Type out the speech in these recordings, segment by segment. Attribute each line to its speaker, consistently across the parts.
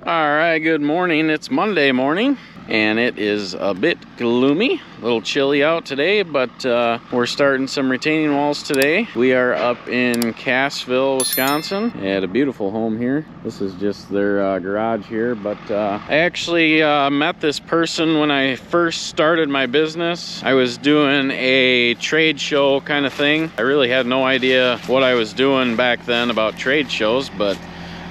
Speaker 1: Alright, good morning. It's Monday morning and it is a bit gloomy, a little chilly out today, but we're starting some retaining walls today. We are up in Cassville, Wisconsin at a beautiful home here. This is just their garage here, but I actually met this person when I first started my business. I was doing a trade show kind of thing. I really had no idea what I was doing back then about trade shows, but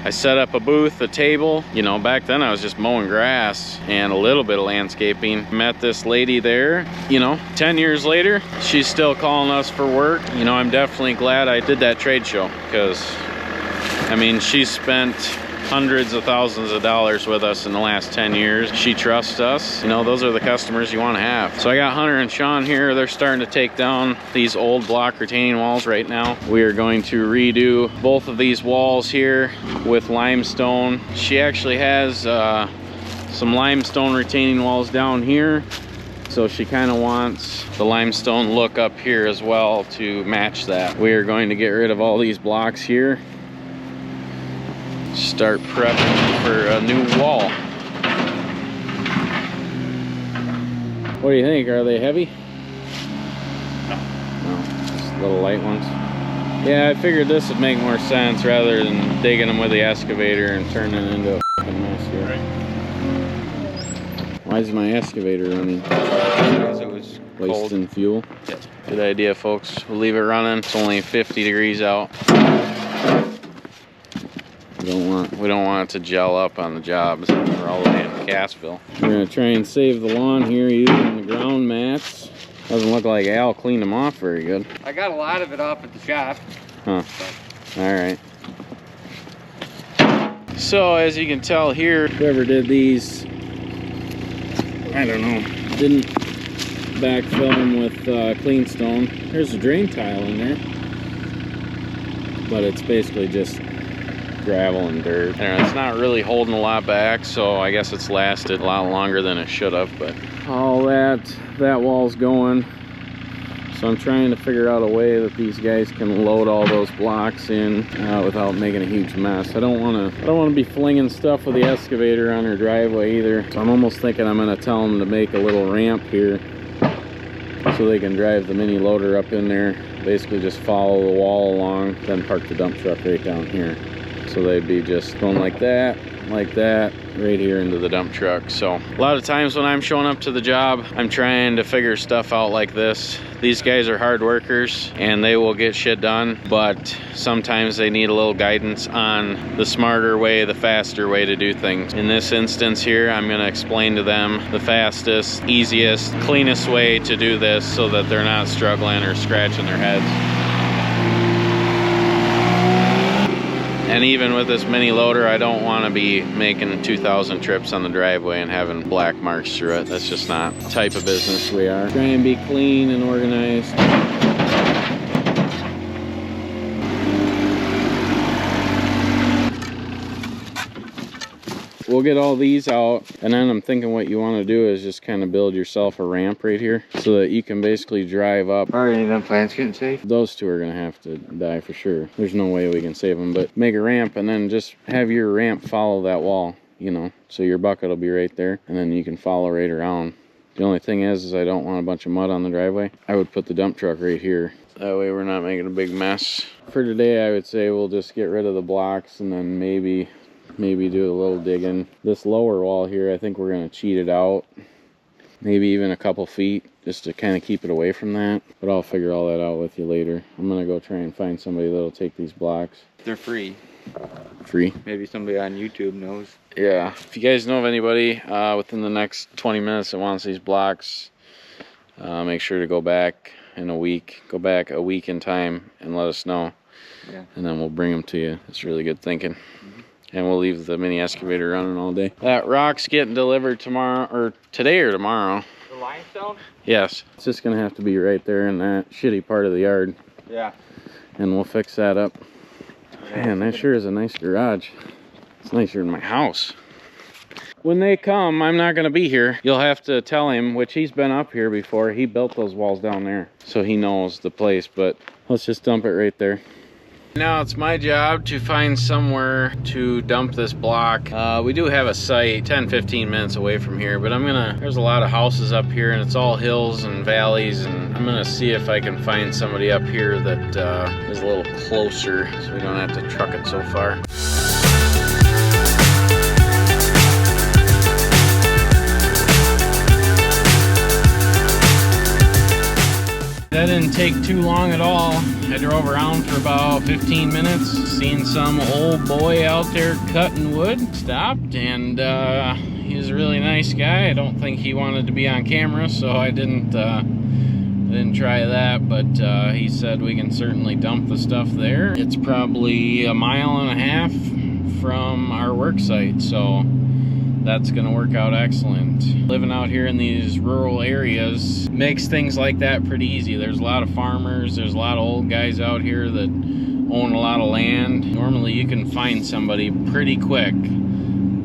Speaker 1: I set up a booth, a table. You know, back then I was just mowing grass and a little bit of landscaping. Met this lady there, you know, 10 years later, she's still calling us for work. You know, I'm definitely glad I did that trade show because, I mean, she spent hundreds of thousands of dollars with us in the last 10 years. She trusts us. You know, those are the customers you want to have. So I got Hunter and Sean here. They're starting to take down these old block retaining walls right now. We are going to redo both of these walls here with limestone. She actually has some limestone retaining walls down here. So she kind of wants the limestone look up here as well to match that. We are going to get rid of all these blocks here. Start prepping for a new wall. What do you think? Are they heavy? No, just little light ones. Yeah, I figured this would make more sense rather than digging them with the excavator and turning it into a fucking mess here. Right. Why is my excavator running?
Speaker 2: Because it was
Speaker 1: wasting fuel.
Speaker 2: Yes.
Speaker 1: Good idea, folks. We'll leave it running. It's only 50 degrees out. We don't want it to gel up on the jobs. We're all the way in Cassville. We're gonna try and save the lawn here using the ground mats. Doesn't look like Al cleaned them off very good.
Speaker 2: I got a lot of it off at the shop.
Speaker 1: Huh. All right. So as you can tell here, whoever did these, I don't know, didn't backfill them with clean stone. There's a drain tile in there, but it's basically just gravel and dirt. And it's not really holding a lot back, so I guess it's lasted a lot longer than it should have. But all that wall's going, so I'm trying to figure out a way that these guys can load all those blocks in without making a huge mess. I don't want to be flinging stuff with the excavator on their driveway either. So I'm almost thinking I'm going to tell them to make a little ramp here so they can drive the mini loader up in there, basically just follow the wall along, then park the dump truck right down here. So they'd be just going like that, right here into the dump truck. So a lot of times when I'm showing up to the job, I'm trying to figure stuff out like this. These guys are hard workers and they will get shit done, but sometimes they need a little guidance on the smarter way, the faster way to do things. In this instance here, I'm gonna explain to them the fastest, easiest, cleanest way to do this so that they're not struggling or scratching their heads. And even with this mini loader, I don't want to be making 2,000 trips on the driveway and having black marks through it. That's just not the type of business we are. Try and be clean and organized. We'll get all these out, and then I'm thinking what you want to do is just kind of build yourself a ramp right here so that you can basically drive up.
Speaker 2: Are any of them plants getting saved?
Speaker 1: Those two are going to have to die for sure. There's no way we can save them, but make a ramp and then just have your ramp follow that wall, you know, so your bucket will be right there and then you can follow right around. The only thing is I don't want a bunch of mud on the driveway. I would put the dump truck right here. That way we're not making a big mess. For today, I would say we'll just get rid of the blocks and then maybe do a little digging. This lower wall here, I think we're going to cheat it out. Maybe even a couple feet just to kind of keep it away from that. But I'll figure all that out with you later. I'm going to go try and find somebody that'll take these blocks.
Speaker 2: They're free.
Speaker 1: Free?
Speaker 2: Maybe somebody on YouTube knows.
Speaker 1: Yeah. If you guys know of anybody within the next 20 minutes that wants these blocks, make sure to go back in a week. Go back a week in time and let us know. Yeah. And then we'll bring them to you. It's really good thinking. And we'll leave the mini excavator running all day. That rock's getting delivered tomorrow, or today or tomorrow.
Speaker 2: The limestone?
Speaker 1: Yes. It's just gonna have to be right there in that shitty part of the yard.
Speaker 2: Yeah.
Speaker 1: And we'll fix that up. Man, that sure is a nice garage. It's nicer than my house. When they come, I'm not gonna be here. You'll have to tell him, which he's been up here before. He built those walls down there, so he knows the place, but let's just dump it right there. Now it's my job to find somewhere to dump this block. We do have a site 10-15 minutes away from here, but there's a lot of houses up here and it's all hills and valleys, and I'm gonna see if I can find somebody up here that is a little closer so we don't have to truck it so far. That didn't take too long at all. I drove around for about 15 minutes, seen some old boy out there cutting wood, stopped, and he's a really nice guy. I don't think he wanted to be on camera, so I didn't try that, but he said we can certainly dump the stuff there. It's probably 1.5 miles from our work site, so that's gonna work out excellent. Living out here in these rural areas makes things like that pretty easy. There's a lot of farmers, there's a lot of old guys out here that own a lot of land. Normally you can find somebody pretty quick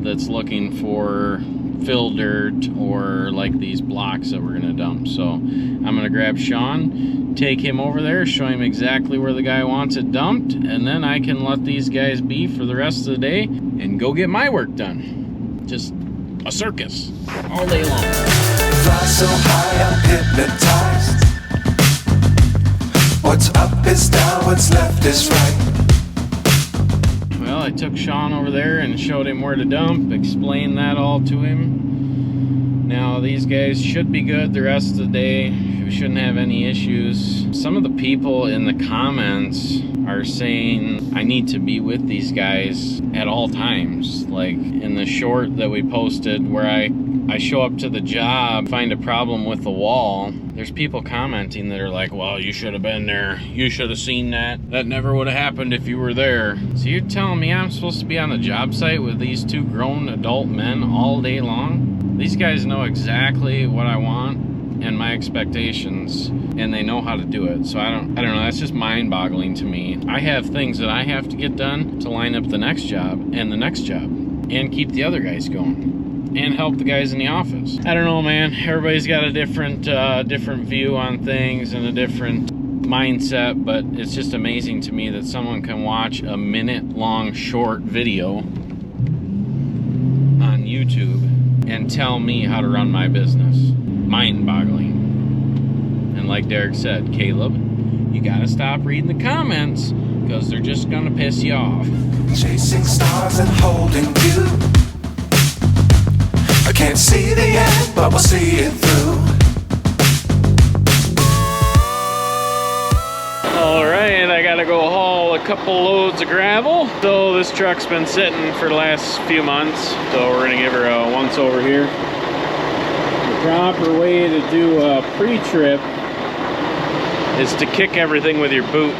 Speaker 1: that's looking for fill dirt or like these blocks that we're gonna dump. So I'm gonna grab Sean, take him over there, show him exactly where the guy wants it dumped, and then I can let these guys be for the rest of the day and go get my work done. Just a circus all day long.
Speaker 3: Fly so high, I'm hypnotized. What's up is down, what's left is right.
Speaker 1: Well, I took Sean over there and showed him where to dump, explained that all to him. Now these guys should be good the rest of the day. We shouldn't have any issues. Some of the people in the comments are saying I need to be with these guys at all times. Like in the short that we posted where I show up to the job, find a problem with the wall, there's people commenting that are like, well, you should have been there. You should have seen that. That never would have happened if you were there. So you're telling me I'm supposed to be on the job site with these two grown adult men all day long? These guys know exactly what I want and my expectations, and they know how to do it. So I don't know, that's just mind-boggling to me. I have things that I have to get done to line up the next job and the next job and keep the other guys going and help the guys in the office. I don't know, man. Everybody's got a different view on things and a different mindset, but it's just amazing to me that someone can watch a minute-long short video on YouTube and tell me how to run my business. Mind-boggling. And like Derek said, Kaleb, you gotta stop reading the comments because they're just gonna piss you off.
Speaker 3: Chasing stars and holding you. I can't see the end, but we'll see it through.
Speaker 1: Alright, I gotta go haul a couple loads of gravel. So this truck's been sitting for the last few months, so we're gonna give her a once over here. The proper way to do a pre-trip is to kick everything with your boot,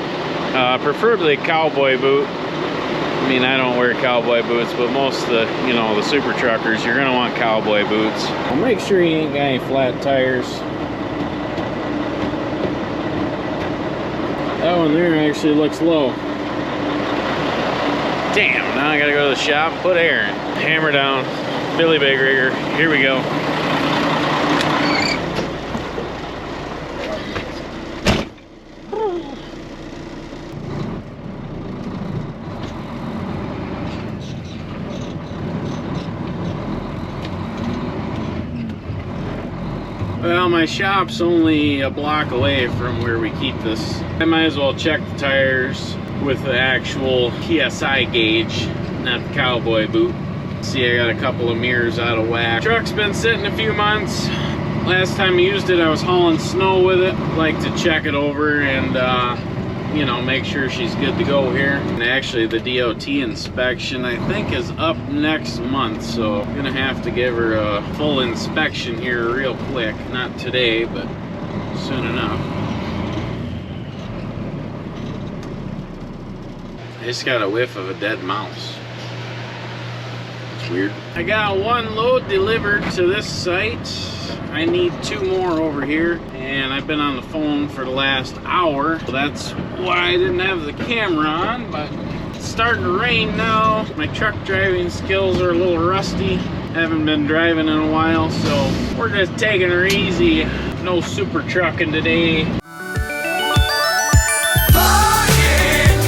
Speaker 1: preferably a cowboy boot. I mean, I don't wear cowboy boots, but most of the, the super truckers, you're gonna want cowboy boots. I'll make sure you ain't got any flat tires. That one there actually looks low. Damn, now I gotta go to the shop, put air in. Hammer down, Billy Big Rigger, here we go. Well, my shop's only a block away from where we keep this. I might as well check the tires with the actual PSI gauge, not the cowboy boot. See, I got a couple of mirrors out of whack. Truck's been sitting a few months. Last time I used it, I was hauling snow with it. Like to check it over and make sure she's good to go here. And actually the DOT inspection I think is up next month, so I'm gonna have to give her a full inspection here real quick. Not today, but soon enough. I just got a whiff of a dead mouse. It's weird. I got one load delivered to this site. I need 2 more over here, and I've been on the phone for the last hour. So that's why I didn't have the camera on, but it's starting to rain now. My truck driving skills are a little rusty. Haven't been driving in a while, so we're just taking her easy. No super trucking today.
Speaker 3: Flying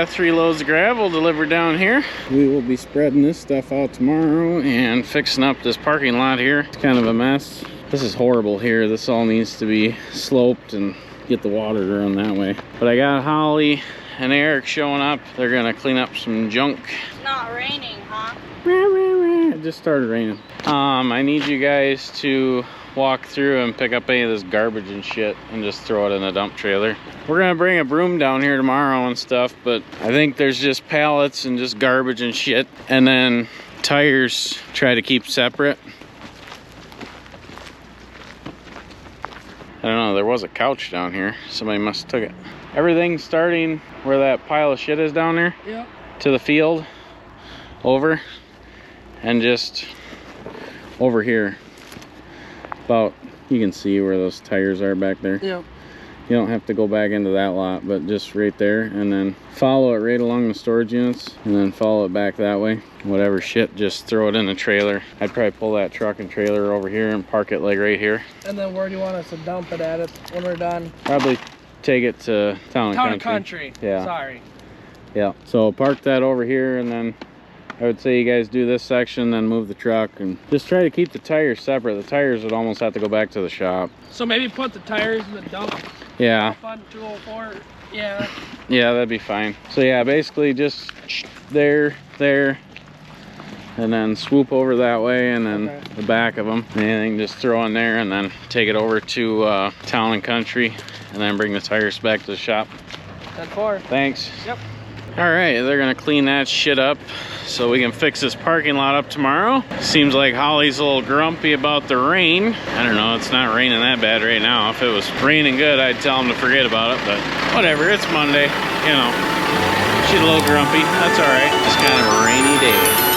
Speaker 1: got 3 loads of gravel delivered down here. We will be spreading this stuff out tomorrow and fixing up this parking lot here. It's kind of a mess. This is horrible here. This all needs to be sloped and get the water to run that way. But I got Holly and Eric showing up. They're gonna clean up some junk.
Speaker 4: It's not raining, huh?
Speaker 1: It just started raining. I need you guys to walk through and pick up any of this garbage and shit and just throw it in a dump trailer. We're gonna bring a broom down here tomorrow and stuff, but I think there's just pallets and just garbage and shit, and then tires try to keep separate. I don't know, there was a couch down here. Somebody must have took it. Everything's starting where that pile of shit is down there.
Speaker 4: Yep.
Speaker 1: To the field, over, and just over here. About, you can see where those tires are back there.
Speaker 4: Yep.
Speaker 1: You don't have to go back into that lot, but just right there, and then follow it right along the storage units, and then follow it back that way. Whatever shit, just throw it in the trailer. I'd probably pull that truck and trailer over here and park it like right here.
Speaker 4: And then where do you want us to dump it at it when we're done?
Speaker 1: Probably take it to Town and
Speaker 4: Country.
Speaker 1: Yeah.
Speaker 4: Sorry.
Speaker 1: Yeah. So park that over here, and then I would say you guys do this section, then move the truck, and just try to keep the tires separate. The tires would almost have to go back to the shop.
Speaker 4: So maybe put the tires in the dump.
Speaker 1: Yeah.
Speaker 4: Up on 204. Yeah.
Speaker 1: Yeah, that'd be fine. So yeah, basically just there, and then swoop over that way, and then the back of them. Anything just throw in there, and then take it over to Town and Country, and then bring the tires back to the shop.
Speaker 4: 10-4.
Speaker 1: Thanks.
Speaker 4: Yep.
Speaker 1: All right, they're gonna clean that shit up so we can fix this parking lot up tomorrow. Seems like Holly's a little grumpy about the rain. I don't know, it's not raining that bad right now. If it was raining good, I'd tell him to forget about it, but whatever, it's Monday, you know. She's a little grumpy, that's all right. Just kind of a rainy day.